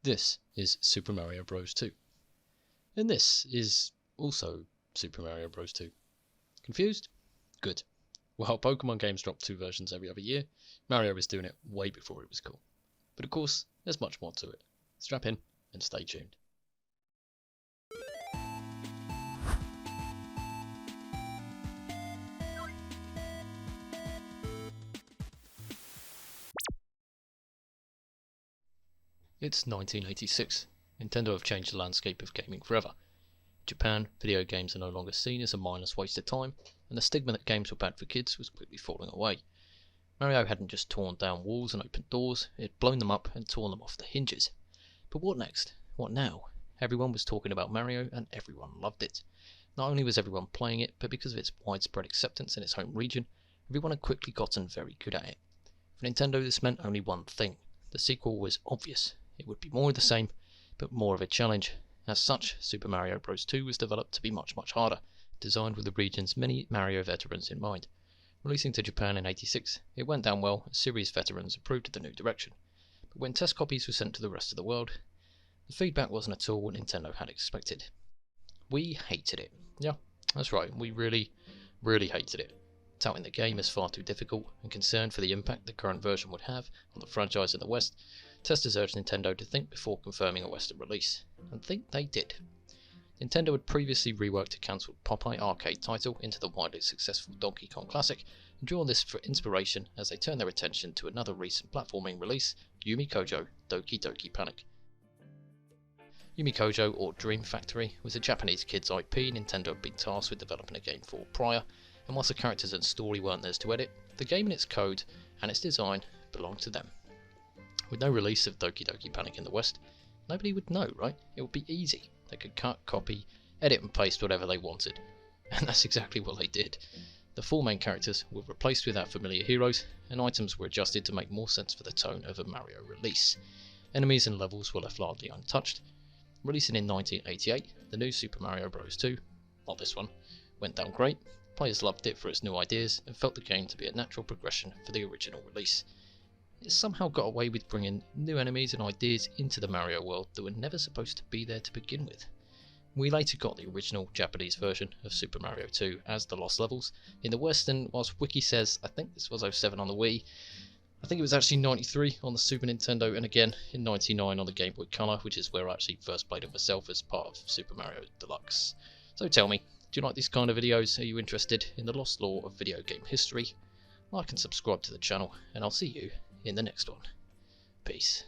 This is Super Mario Bros. 2. And this is also Super Mario Bros. 2. Confused? Good. While Pokemon games drop 2 versions every other year, Mario was doing it way before it was cool. But of course, there's much more to it. Strap in and stay tuned. It's 1986. Nintendo have changed the landscape of gaming forever. In Japan, video games are no longer seen as a mindless waste of time, and the stigma that games were bad for kids was quickly falling away. Mario hadn't just torn down walls and opened doors, it had blown them up and torn them off the hinges. But what next? What now? Everyone was talking about Mario and everyone loved it. Not only was everyone playing it, but because of its widespread acceptance in its home region, everyone had quickly gotten very good at it. For Nintendo, this meant only one thing. The sequel was obvious. It would be more of the same, but more of a challenge. As such, Super Mario Bros. 2 was developed to be much harder, designed with the region's many Mario veterans in mind. Releasing to Japan in '86, it went down well as series veterans approved of the new direction. But when test copies were sent to the rest of the world, the feedback wasn't at all what Nintendo had expected. We hated it. Yeah, that's right, we really hated it. Touting the game as far too difficult and concerned for the impact the current version would have on the franchise in the West, testers urged Nintendo to think before confirming a Western release, and think they did. Nintendo had previously reworked a cancelled Popeye arcade title into the widely successful Donkey Kong Classic, and drawn this for inspiration as they turned their attention to another recent platforming release, Yumi Kojo Doki Doki Panic. Yumi Kojo, or Dream Factory, was a Japanese kids IP Nintendo had been tasked with developing a game for prior, and whilst the characters and story weren't theirs to edit, the game and its code and its design belonged to them. With no release of Doki Doki Panic in the West, nobody would know, right? It would be easy. They could cut, copy, edit and paste whatever they wanted. And that's exactly what they did. The 4 main characters were replaced with our familiar heroes, and items were adjusted to make more sense for the tone of a Mario release. Enemies and levels were left largely untouched. Releasing in 1988, the new Super Mario Bros. 2, not this one, went down great. Players loved it for its new ideas and felt the game to be a natural progression for the original release. It somehow got away with bringing new enemies and ideas into the Mario world that were never supposed to be there to begin with. We later got the original Japanese version of Super Mario 2 as the Lost Levels in the West, and whilst Wiki says I think this was 07 on the Wii, I think it was actually 93 on the Super Nintendo, and again in 99 on the Game Boy Color, which is where I actually first played it myself as part of Super Mario Deluxe. So tell me, do you like these kind of videos? Are you interested in the lost lore of video game history? Like and subscribe to the channel, and I'll see you in the next one. Peace.